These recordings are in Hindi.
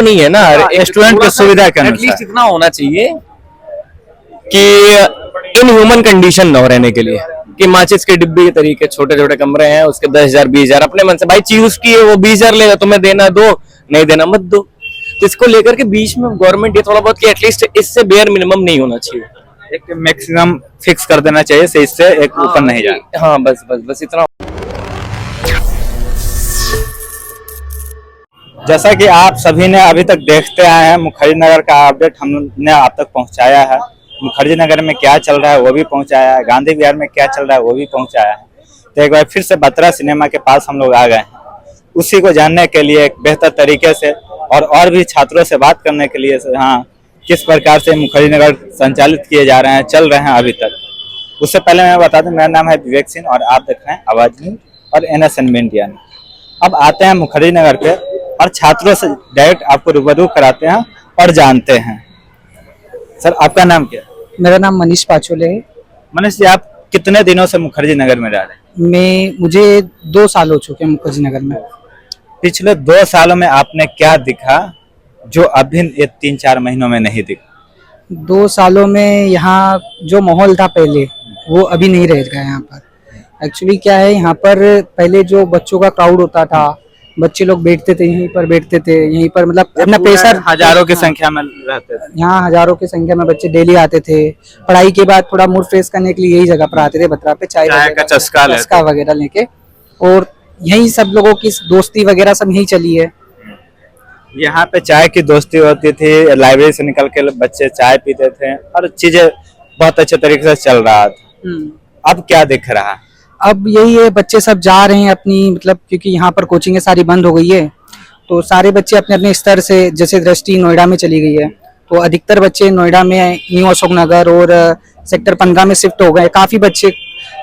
नहीं है ना, स्टूडेंट की सुविधा के अनुसार एटलीस्ट इतना होना चाहिए कि इन ह्यूमन कंडीशन न हो रहने के लिए, कि माचिस के डिब्बे के तरीके छोटे छोटे कमरे हैं, उसके 10,000 20,000 अपने मन से भाई चीज की है, वो 20,000 लेगा, तुम्हें देना दो, नहीं देना मत दो। तो इसको लेकर के बीच में गवर्नमेंट ये थोड़ा बहुत कि एटलीस्ट इससे बेयर मिनिमम नहीं होना चाहिए, एक मैक्सिमम फिक्स कर देना चाहिए, से इससे एक ऊपर नहीं जाए। हाँ बस बस बस इतना। जैसा कि आप सभी ने अभी तक देखते आए हैं, मुखर्जी नगर का अपडेट हमने आप तक पहुंचाया है। मुखर्जी नगर में क्या चल रहा है वो भी पहुंचाया है, गांधी विहार में क्या चल रहा है वो भी पहुंचाया है। तो एक बार फिर से बत्रा सिनेमा के पास हम लोग आ गए हैं, उसी को जानने के लिए एक बेहतर तरीके से और भी छात्रों से बात करने के लिए, हाँ किस प्रकार से मुखर्जी नगर संचालित किए जा रहे हैं, चल रहे हैं अभी तक। उससे पहले मैं बता दूं, मेरा नाम है विवेक सिंह और आप देख रहे हैं आवाज न्यूज और NSN मीडिया। अब आते हैं मुखर्जी नगर पे और छात्रों से डायरेक्ट आपको रूबरू कराते हैं और जानते हैं। सर आपका नाम क्या है? मेरा नाम मनीष पाचोले है। मनीष जी, आप कितने दिनों से मुखर्जी नगर में रह रहे हैं? मुझे 2 साल हो चुके हैं मुखर्जी नगर में। पिछले 2 सालों में आपने क्या दिखा जो अभी ये 3-4 महीनों में नहीं दिखा? 2 सालों में यहाँ जो माहौल था पहले, वो अभी नहीं रह गया यहाँ पर। एक्चुअली क्या है, यहाँ पर पहले जो बच्चों का क्राउड होता था, बच्चे लोग बैठते थे यहीं पर, यहीं पर मतलब अपना प्रेशर, हजारों की संख्या में रहते थे यहाँ, हजारों की संख्या में बच्चे डेली आते थे। पढ़ाई के बाद थोड़ा मूड फ्रेश करने के लिए यही जगह पर आते थे, बत्रा पे चाय का चस्का वगैरह लेके, और यही सब लोगों की दोस्ती वगैरह सब यही चली है। यहाँ पे चाय की दोस्ती होती थी, लाइब्रेरी से निकल के बच्चे चाय पीते थे और चीजें बहुत अच्छे तरीके से चल रहा था। अब क्या दिख रहा है? अब यही है, बच्चे सब जा रहे हैं अपनी, मतलब क्योंकि यहाँ पर कोचिंगें सारी बंद हो गई है, तो सारे बच्चे अपने अपने स्तर से, जैसे दृष्टि नोएडा में चली गई है, तो अधिकतर बच्चे नोएडा में, न्यू अशोक नगर और सेक्टर 15 में शिफ्ट हो गए। काफी बच्चे,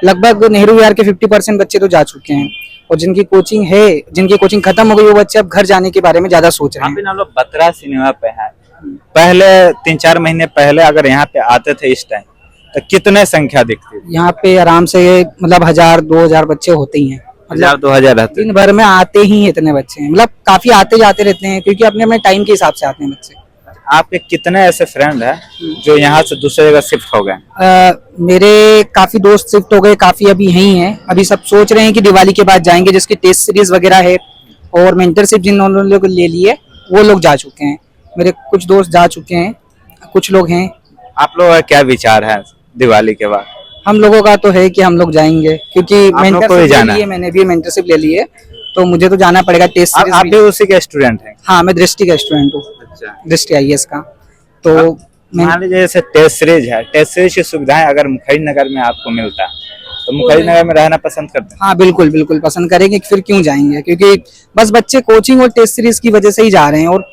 लगभग नेहरू विहार के 50% बच्चे तो जा चुके हैं, और जिनकी कोचिंग है, जिनकी कोचिंग खत्म हो गई, वो बच्चे अब घर जाने के बारे में ज्यादा सोच रहे हैं। हम लोग बत्रा सिनेमा पे है, पहले 3-4 महीने पहले अगर यहाँ पे आते थे इस टाइम, तो कितने संख्या दिखती थी? यहाँ पे आराम से मतलब 1000-2000 बच्चे होते ही हैं, 1000-2000 रहते। दिन भर में आते ही इतने बच्चे हैं, मतलब काफी आते जाते रहते हैं, क्योंकि अपने अपने टाइम के हिसाब से आते हैं बच्चे। आपके कितने ऐसे फ्रेंड हैं जो यहाँ से दूसरे जगह शिफ्ट हो गए? मेरे काफी दोस्त शिफ्ट हो गए, काफी अभी यहीं हैं। अभी सब सोच रहे हैं कि दिवाली के बाद जाएंगे, जिसकी टेस्ट सीरीज वगैरह है और मेंटरशिप जिन लोगों को ले लिए, वो लोग जा चुके हैं। मेरे कुछ दोस्त जा चुके हैं, कुछ लोग हैं। आप लोगों का क्या विचार है दिवाली के बाद? हम लोगों का तो है कि हम लोग जाएंगे, क्योंकि मैंने भी मेंटरशिप ले ली है, तो मुझे तो जाना पड़ेगा टेस्ट सीरीज। आप भी उसी के स्टूडेंट हैं? हाँ, मैं दृष्टि का स्टूडेंट हूँ, दृष्टि IAS का। तो मान लीजिए जैसे टेस्ट सीरीज है, टेस्ट सीरीज की सुविधाएं अगर मुखर्जी नगर में आपको मिलता है, तो मुखर्जी नगर में रहना पसंद करते हैं? हाँ बिल्कुल बिल्कुल पसंद करेंगे, फिर क्यों जाएंगे, क्योंकि बस बच्चे कोचिंग और टेस्ट सीरीज की वजह से ही जा रहे हैं। और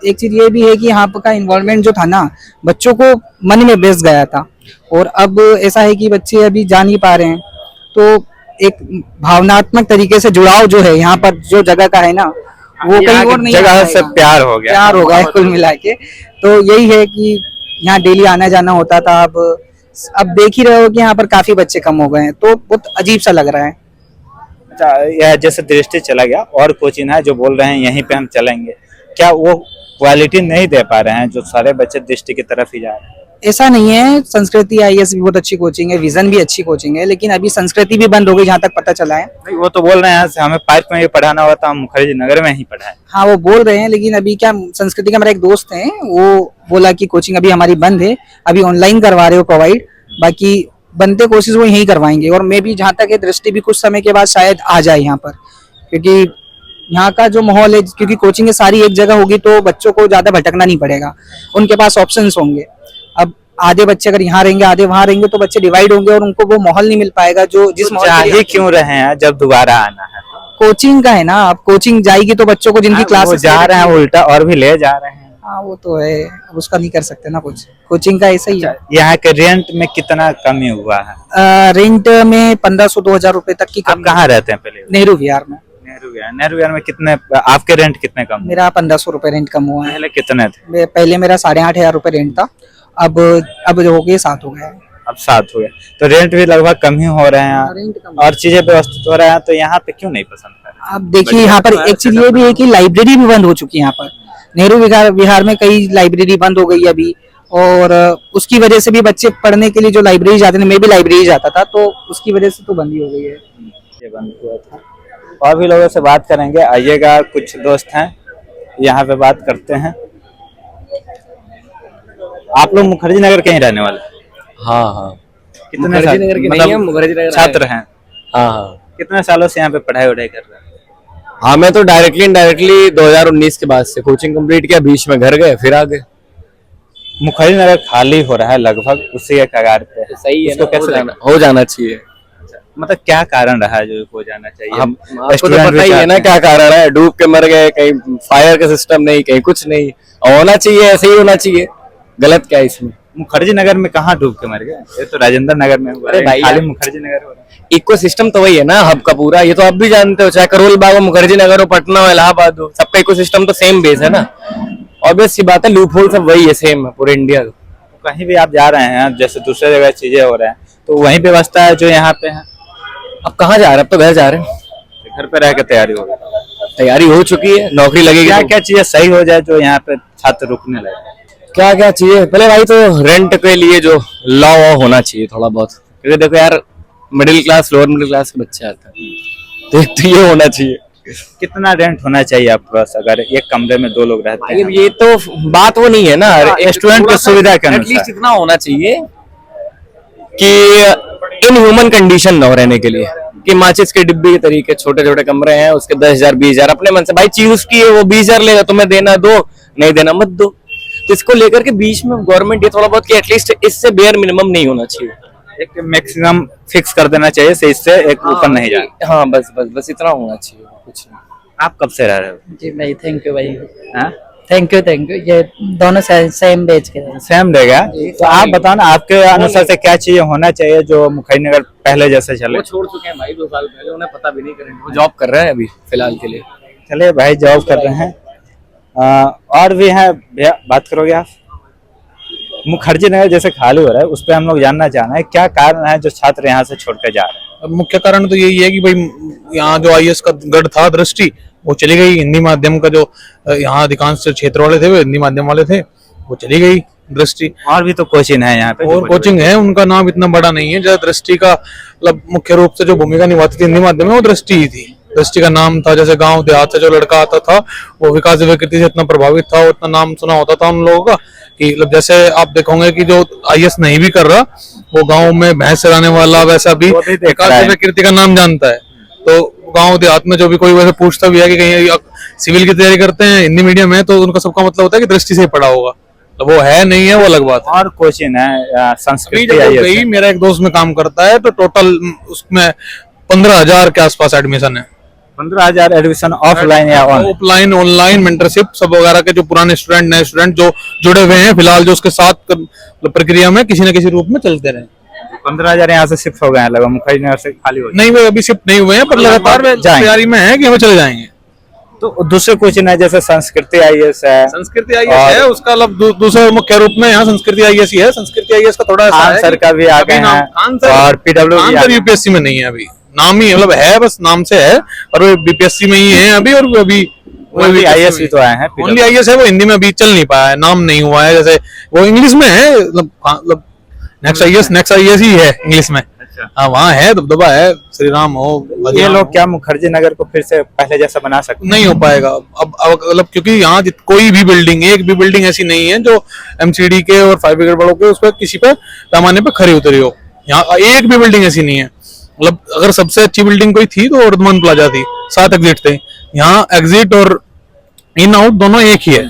एक चीज ये भी है कि यहाँ का इन्वॉल्वमेंट जो था ना, बच्चों को मन में बेस गया था, और अब ऐसा है कि बच्चे अभी जा नहीं पा रहे हैं, तो एक भावनात्मक तरीके से जुड़ाव जो है यहाँ पर, जो जगह का है ना, वो कहीं और नहीं, जगह से प्यार हो गया कुल मिला के। तो यही है कि यहाँ डेली आना जाना होता था, अब देख ही रहे हो कि यहाँ पर काफी बच्चे कम हो गए हैं, तो बहुत अजीब सा लग रहा है। अच्छा, यह जैसे दृष्टि चला गया और कोचिंग है जो बोल रहे हैं यहीं पे हम चलेंगे, क्या वो क्वालिटी नहीं दे पा रहे हैं जो सारे बच्चे दृष्टि की तरफ ही जा रहे हैं? ऐसा नहीं है, संस्कृति IAS भी बहुत अच्छी कोचिंग है, विजन भी अच्छी कोचिंग है, लेकिन अभी संस्कृति भी बंद हो गई जहाँ तक पता चला है। नहीं, वो तो बोल रहे हैं हमें पार्क में ही पढ़ाना होता, हम मुखर्जी नगर में ही पढ़ाएं। हाँ वो बोल रहे हैं, लेकिन अभी क्या, संस्कृति का मेरा एक दोस्त है, वो बोला कि कोचिंग अभी हमारी बंद है, अभी ऑनलाइन करवा रहे हो प्रोवाइड, बाकी बनते कोर्सेज वो यहीं करवाएंगे। और मैं भी जहाँ तक है, दृष्टि भी कुछ समय के बाद शायद आ जाए यहाँ पर, क्योंकि यहाँ का जो माहौल है, क्योंकि कोचिंग सारी एक जगह होगी तो बच्चों को ज्यादा भटकना नहीं पड़ेगा, उनके पास ऑप्शंस होंगे। अब आधे बच्चे अगर यहाँ रहेंगे, आधे वहाँ रहेंगे, तो बच्चे डिवाइड होंगे और उनको वो माहौल नहीं मिल पाएगा जो जिस माहौल क्यों रहे हैं जब दोबारा आना है। कोचिंग का है ना, अब कोचिंग जाएगी तो बच्चों को जिनकी क्लास जा रहे हैं उल्टा और भी ले जा रहे हैं। हाँ वो तो है, अब उसका नहीं कर सकते ना कुछ, कोचिंग का ऐसा ही है। यहाँ के रेंट में कितना कमी हुआ है? रेंट में 1500-2000 रुपए तक की। आप कहाँ रहते हैं पहले? नेहरू विहार में। नेहरू विहार में कितने आपके रेंट कितने कम? मेरा 1500 रुपए रेंट कम हुआ है। पहले कितने थे? पहले मेरा 8500 रुपए रेंट था, अब जो हो गया 7 हो गया है। अब 7 हो गया, तो रेंट भी लगभग कम ही हो रहे हैं और चीजें व्यवस्थित हो रहे हैं, तो यहाँ पे क्यों नहीं पसंद कर? अब देखिए यहाँ पर एक चीज ये भी है कि लाइब्रेरी भी बंद हो चुकी है यहाँ पर। नेहरू विहार विहार में कई लाइब्रेरी बंद हो गई अभी, और उसकी वजह से भी बच्चे पढ़ने के लिए जो लाइब्रेरी जाते थे, मैं भी लाइब्रेरी जाता था, तो उसकी वजह से तो बंद ही हो गई है। ये बंद हुआ था। और भी लोगों से बात करेंगे, आइएगा, कुछ दोस्त हैं यहाँ पे, बात करते हैं। आप लोग मुखर्जी नगर के ही रहने वाले? हाँ हाँ, कितने मुखर्जी साल नगर के मतलब नहीं है, मुखर्जी नगर छात्र हैं? हाँ हाँ कितने सालों से यहाँ पे पढ़ाई वढ़ाई कर रहे हैं? हाँ, मैं तो डायरेक्टली इनडायरेक्टली 2019 के बाद से कोचिंग कंप्लीट किया, बीच में घर गए फिर आ गए। मुखर्जी नगर खाली हो रहा है लगभग, उसी के कगार पे है। सही है इसको ना, कैसे हो जाना चाहिए। मतलब क्या कारण रहा है जो हो जाना चाहिए? आपको तो स्टूडेंट पता भी ही है ना चाहते क्या कारण है, डूब के मर गए, कहीं फायर का सिस्टम नहीं, कहीं कुछ नहीं, और होना चाहिए ऐसे ही होना चाहिए, गलत क्या है इसमें? हैं। मुखर्जी नगर में कहाँ डूब के मर गए? ये तो राजेंद्र नगर में हुआ अरे है, भाई खाली यार। मुखर्जी नगर हो रहा है। इको सिस्टम तो वही है ना, हब का पूरा, ये तो आप भी जानते हो, चाहे करोल बाग हो, मुखर्जी नगर हो, पटना हो, इलाहाबाद हो, सबका इको सिस्टम तो सेम बेस है ना। ऑब्वियस सी बात है, लूप होल सब वही है, सेम है पूरे इंडिया का। कहीं भी आप जा रहे हैं, जैसे दूसरे जगह चीजें हो रहे हैं, तो वही व्यवस्था है जो यहाँ पे है? अब कहाँ जा रहे हैं? अब तो घर जा रहे हैं, घर पे रह के तैयारी होगी? तैयारी हो चुकी है, नौकरी लगेगी। क्या तो क्या चीजें सही हो जाए जो यहाँ पे छात्र रुकने लगे? क्या क्या चाहिए? पहले भाई तो रेंट के लिए जो लॉ होना चाहिए थोड़ा बहुत, क्योंकि देखो यार, middle class lower middle class के बच्चे आते हैं, तो एक तो ये होना चाहिए। कितना रेंट होना चाहिए आपके पास अगर एक कमरे में दो लोग रहते भाई हैं? ये तो बात वो नहीं है ना, स्टूडेंट की सुविधा के अनुसार। एटलीस्ट इतना होना चाहिए कि इन ह्यूमन कंडीशन ना हो रहने के लिए, कि माचिस के डिब्बे के तरीके छोटे छोटे कमरे हैं, उसके 10,000 20,000 अपने मन से भाई चीज की है, वो 20,000 लेगा, तुम्हें देना दो, नहीं देना मत दो। तो इसको लेकर के बीच में गवर्नमेंट ये थोड़ा बहुत कि एटलीस्ट इससे बेयर मिनिमम नहीं होना चाहिए, एक मैक्सिमम फिक्स कर देना चाहिए, से इससे एक ऊपर नहीं जाए। हाँ बस बस बस इतना होना चाहिए, कुछ नहीं। आप कब से रह रहे हो? जी भाई, थैंक यू भाई, हाँ? Thank you. ये दोनों सेम बेच के हैं। सेम देगा। तो आप बताओ ना, आपके अनुसार से क्या चीजें होना चाहिए जो मुखर्जी नगर पहले जैसे चले? वो छोड़ चुके हैं भाई 2 साल पहले, उन्हें पता भी नहीं करेंगे, वो जॉब कर रहे हैं अभी फिलहाल के लिए। चलिए भाई, जॉब कर रहे हैं। और भी है भैया, बात करोगे आप? मुखर्जी नगर जैसे खाली हो रहा है, उस पर हम लोग जानना चाह रहे हैं क्या कारण है जो छात्र यहाँ से छोड़ कर जा रहे हैं? अब मुख्य कारण तो यही है कि भाई यहाँ जो आईएएस का गढ़ था, दृष्टि, वो चली गई। हिंदी माध्यम का जो यहाँ अधिकांश क्षेत्र वाले थे वो हिंदी माध्यम वाले थे, वो चली गई दृष्टि। और भी तो कोचिंग है यहाँ पे, और कोचिंग है, उनका नाम इतना बड़ा नहीं है। जैसे दृष्टि का मतलब मुख्य रूप से जो भूमिका निभाती थी हिंदी माध्यम में, वो दृष्टि ही थी। दृष्टि का नाम था, जैसे गांव देहात से जो लड़का आता था वो विकास विकृति से इतना प्रभावित था, उतना नाम सुना होता था उन लोगों का कि मतलब जैसे आप देखोगे कि जो आईएएस नहीं भी कर रहा, वो गांव में भैंस चराने वाला वैसा भी विकास विकृति का नाम जानता है। तो गांव देहात में जो भी कोई वैसे पूछता भी है कि कहीं सिविल की तैयारी करते हैं हिंदी मीडियम है, तो उनका सबका मतलब होता है कि दृष्टि से ही पढ़ा होगा। तो वो है नहीं है, वो अलग बात है। और कोचिंग है संस्कृत गई, मेरा एक दोस्त में काम करता है, तो टोटल उसमें 15,000 के आसपास एडमिशन है। 15,000 एडमिशन ऑफलाइन या ऑफलाइन ऑनलाइन मेंटरशिप सब वगैरह के जो पुराने स्टूडेंट नए स्टूडेंट जो जुड़े हुए हैं फिलहाल, जो उसके साथ प्रक्रिया में किसी न किसी रूप में चलते रहे। 15,000 यहाँ से शिफ्ट हो गए हैं लगभग, मुखर्जी नगर से खाली हो गए। नहीं, वो अभी शिफ्ट नहीं हुए हैं, पर लगातार तैयारी में है कि हमें चले जाएंगे। तो दूसरे कोचिंग है जैसे संस्कृति आईएएस है, संस्कृति आईएएस है, उसका मतलब दूसरे मुख्य रूप में यहाँ संस्कृति आईएएस ही है। संस्कृति आईएएस का थोड़ा ऐसा है सर का भी आ गए हैं, और पीडब्ल्यू यूपीएससी में नहीं है अभी, नाम ही मतलब है, बस नाम से है, और वो बीपीएससी में ही है अभी। और अभी आईएएस भी तो आए हैं, ओनली आईएएस है, वो हिंदी में अभी चल नहीं पाया है, नाम नहीं हुआ है। जैसे वो इंग्लिश में है, मतलब नेक्स्ट आईएएस ही है इंग्लिश में। हाँ, वहाँ है, दबदबा है, श्री राम हो। ये लोग क्या मुखर्जी नगर को फिर से पहले जैसा बना सकते? नहीं हो पाएगा अब मतलब, क्योंकि यहाँ कोई भी बिल्डिंग, एक भी बिल्डिंग ऐसी नहीं है जो एमसीडी के और फायर ब्रिगेड वालों के उस पर किसी पे पैमाने पे खरी उतरी हो। यहाँ एक भी बिल्डिंग ऐसी नहीं है। मतलब अगर सबसे अच्छी बिल्डिंग कोई थी तो वर्धमान प्लाजा थी, 7 एग्जिट थे। यहाँ एग्जिट और इन आउट दोनों एक ही है।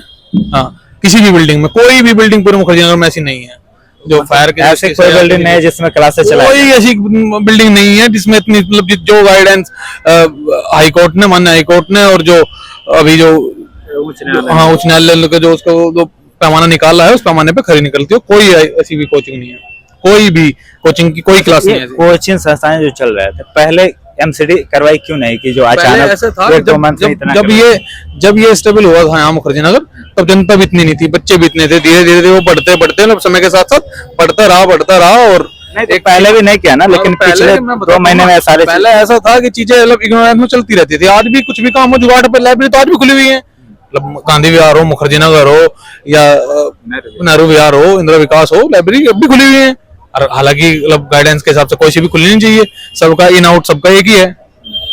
हाँ, किसी भी बिल्डिंग में, कोई भी बिल्डिंग पूरे मुखर्जी नगर में ऐसी नहीं है जो फायर के ऐसे कोई बिल्डिंग नहीं है जिसमें क्लासेस चला, कोई ऐसी बिल्डिंग नहीं है जिसमें इतनी मतलब जो गाइडेंस हाईकोर्ट ने, माननीय हाईकोर्ट ने, और जो अभी जो उच्च न्यायालय का जो उसको जो पैमाना निकाला है, उस पैमाने पे खरी निकलती हो। कोई ऐसी भी कोचिंग नहीं है, कोई भी कोचिंग की कोई क्लास नहीं है। कोचिंग संस्थाएं जो चल रहे थे पहले, एमसीडी करवाई क्यों नहीं कि जो अचानक ऐसा था जब ये स्टेबल हुआ था यहाँ मुखर्जी नगर, तब जनता भी इतनी नहीं थी, बच्चे भी इतने थे। धीरे धीरे वो बढ़ते समय के साथ साथ बढ़ता रहा। और एक पहले भी नहीं किया ना, लेकिन पिछले 2 महीने में सारे पहले ऐसा था कि चीजें मतलब इग्नोरेंस में चलती रहती थी। आज भी कुछ भी काम हो, जुगाड़ पे लाइब्रेरी तो आज भी खुली हुई है, मतलब गांधी विहार हो, मुखर्जी नगर हो, या नेहरू विहार हो, इंदिरा विकास हो, लाइब्रेरी अब भी खुली हुई है। और हालांकि मतलब गाइडेंस के हिसाब से कोई सी भी खुलनी नहीं चाहिए, सबका इन आउट सबका एक ही है,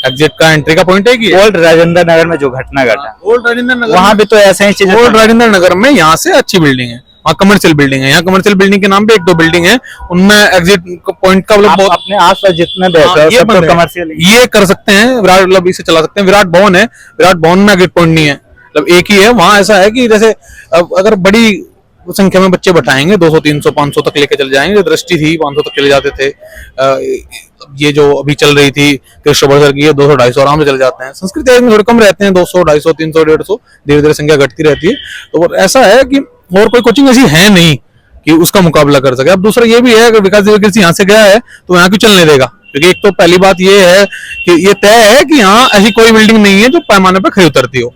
एग्जिट का एंट्री का पॉइंट एक ही है। ओल्ड राजेंद्र नगर में जो घटना घटा, ओल्ड राजेंद्र नगर वहां भी तो ऐसे ही चीजें। ओल्ड राजेंद्र नगर में यहाँ से अच्छी बिल्डिंग है, वहाँ कमर्शियल बिल्डिंग है, यहाँ कमर्शियल बिल्डिंग के नाम पे एक दो बिल्डिंग है, उनमें एग्जिट पॉइंट का मतलब बहुत अपने आसपास जितने देख रहे हो ये सब बंद तो है। कमर्शियल। ये कर सकते हैं, विराट मतलब इसे चला सकते हैं। विराट भवन है, विराट भवन में एग्जिट पॉइंट नहीं है, मतलब एक ही है। वहां ऐसा है कि जैसे अब अगर बड़ी संख्या में बच्चे बैठाएंगे 200 300 500 तक लेके चले जाएंगे। दृष्टि थी 500 तक चले जाते थे, ये जो अभी चल रही थी कृष्ण सर की, ये 200 250 आराम से चले जाते हैं। संस्कृत में थोड़े कम रहते हैं, 200 250 300 150, धीरे धीरे संख्या घटती रहती है। तो ऐसा है कि और कोई कोचिंग ऐसी है नहीं कि उसका मुकाबला कर सके। अब दूसरा ये भी है, अगर विकास दिव्य यहाँ से गया है तो यहाँ क्यों चलने देगा, क्योंकि एक तो पहली बात ये है कि ये तय है कि यहाँ ऐसी कोई बिल्डिंग नहीं है जो पैमाने पर खड़ी उतरती हो।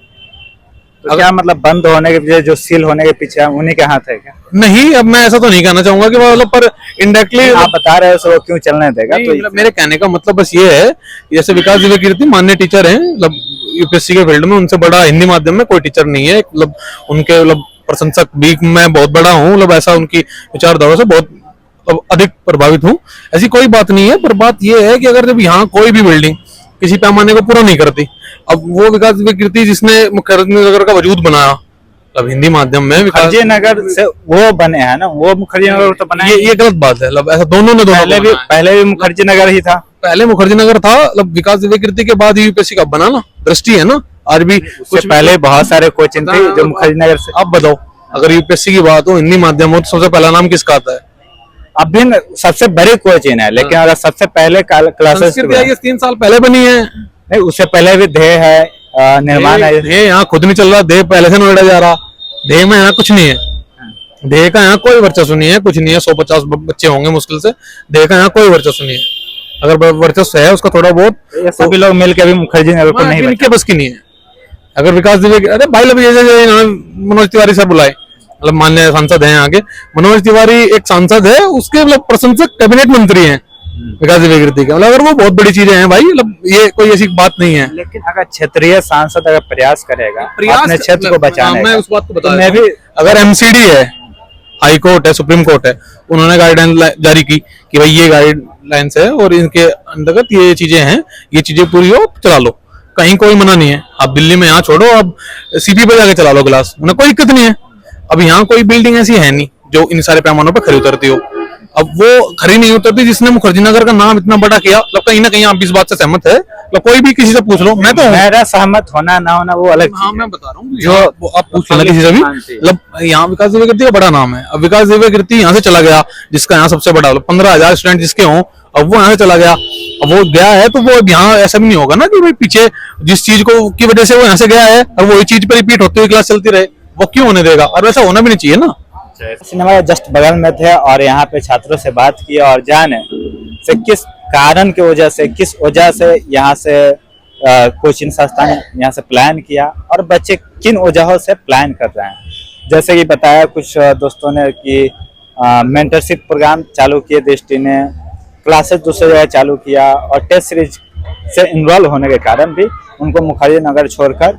तो क्या मतलब बंद होने के पीछे, जो सील होने के पीछे उन्हीं के हाथ है क्या? नहीं, अब मैं ऐसा तो नहीं कहना चाहूंगा कि मतलब, पर इनडायरेक्टली आप बता रहे हो सो क्यों चलने देगा? तो मतलब मेरे कहने का मतलब बस ये है कि जैसे विकास दिव्य कीर्ति मान्य टीचर हैं, मतलब यूपीएससी के फील्ड में उनसे बड़ा हिंदी माध्यम में कोई टीचर नहीं है। मतलब उनके मतलब प्रशंसक भी मैं बहुत बड़ा हूँ, मतलब ऐसा उनकी विचारधारा से बहुत अधिक प्रभावित हूँ। ऐसी कोई बात नहीं है, पर बात ये है कि अगर जब यहाँ कोई भी बिल्डिंग किसी पैमाने को पूरा नहीं करती, अब वो विकास दिव्य कीर्ति जिसने मुखर्जी नगर का वजूद बनाया, अब हिंदी माध्यम में मुखर्जी नगर से वो बने हैं ना, वो मुखर्जी नगर तो बना ये गलत बात है। मतलब ऐसा दोनों ने पहले भी मुखर्जी नगर ही था। पहले मुखर्जी नगर था, मतलब विकास दिव्य कीर्ति के बाद यूपीएससी का बना ना, दृष्टि है ना। आज भी कुछ पहले बहुत सारे कोचिंग थे जो मुखर्जी नगर से। आप बताओ, अगर यूपीएससी की बात हो, हिंदी माध्यम हो, तो सबसे पहला नाम किसका आता है? अब भी सबसे बड़ी कोचिंग है, लेकिन अगर सबसे पहले क्लासेस 3 साल पहले बनी है। नहीं, उससे पहले भी ध्येय है, निर्माण है। ध्येय यहाँ खुद नहीं चल रहा, ध्येय पहले से नोएडा जा रहा। ध्येय में यहाँ कुछ नहीं है, ध्येय का यहाँ कोई वर्चस्व नहीं है, कुछ नहीं है। 150 बच्चे होंगे मुश्किल से, ध्येय का यहाँ कोई वर्चस्व नहीं है। अगर वर्चस्व है उसका थोड़ा बहुत, ये सभी लोग मिलकर भी मुखर्जी नगर को नहीं इनके बस की नहीं है। अगर विकास दिव्य, अरे भाई लोग जैसे मनोज तिवारी सर बुलाए, मतलब माननीय सांसद हैं आगे, मनोज तिवारी एक सांसद है, उसके मतलब प्रशंसक कैबिनेट मंत्री हैं विकास दिव्य कीर्ति के। मतलब अगर वो बहुत बड़ी चीजें हैं भाई, मतलब ये कोई ऐसी बात नहीं है। लेकिन अगर क्षेत्रीय सांसद अगर प्रयास करेगा अपने क्षेत्र को बचाने मैं का, उस बात को बता तो मैं भी, अगर एमसीडी है, हाई कोर्ट है, सुप्रीम कोर्ट है, उन्होंने गाइडलाइन जारी की कि भाई ये गाइडलाइंस है और इनके अंतर्गत ये चीजें हैं, ये चीजें पूरी हो चला लो, कहीं कोई मना नहीं है। आप दिल्ली में यहाँ छोड़ो, आप सीपी पे जाके चला लो क्लास, उन्हें कोई दिक्कत नहीं है। अब यहाँ कोई बिल्डिंग ऐसी है नहीं जो इन सारे पैमानों पर खरी उतरती हो। अब वो खरी नहीं उतरती जिसने मुखर्जी नगर का नाम इतना बड़ा किया। मतलब कहीं ना कहीं आप इस बात से सहमत है? मतलब कोई भी किसी से पूछ लो, मैं तो मेरा सहमत होना ना होना वो अलग हाँ चीज है। मैं बता रहा हूँ, जो आप पूछ लेना किसी से भी, मतलब यहाँ विकास दिव्य कीर्ति का बड़ा नाम है। अब विकास दिव्य कीर्ति यहाँ से चला गया, जिसका यहाँ सबसे बड़ा 15,000 स्टूडेंट जिसके हों, अब वो यहाँ से चला गया। अब वो गया है तो वो यहाँ ऐसा भी नहीं होगा ना कि भाई पीछे जिस चीज को की वजह से वो यहाँ से गया है और वही चीज पे रिपीट होती हुई क्लास चलती रहे, वो क्यों होने देगा? और वैसा होना भी नहीं चाहिए ना। सिनेमा जस्ट बगल में थे और यहाँ पे छात्रों से बात की और जाने से किस कारण की वजह से, किस वजह से यहाँ से कोचिंग संस्थान यहाँ से प्लान किया और बच्चे किन वजहों से प्लान कर रहे हैं। जैसे कि बताया कुछ दोस्तों ने कि मेंटरशिप प्रोग्राम चालू किए दृष्टि ने, क्लासेस दूसरी जगह चालू किया और टेस्ट सीरीज से इन्वॉल्व होने के कारण भी उनको मुखर्जी नगर छोड़कर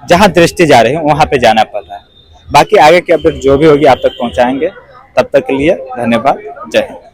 जहाँ दृष्टि जा रही है वहाँ पे जाना पड़ रहा है। बाकी आगे की अपडेट जो भी होगी आप तक पहुँचाएंगे। तब तक के लिए धन्यवाद, जय हिंद।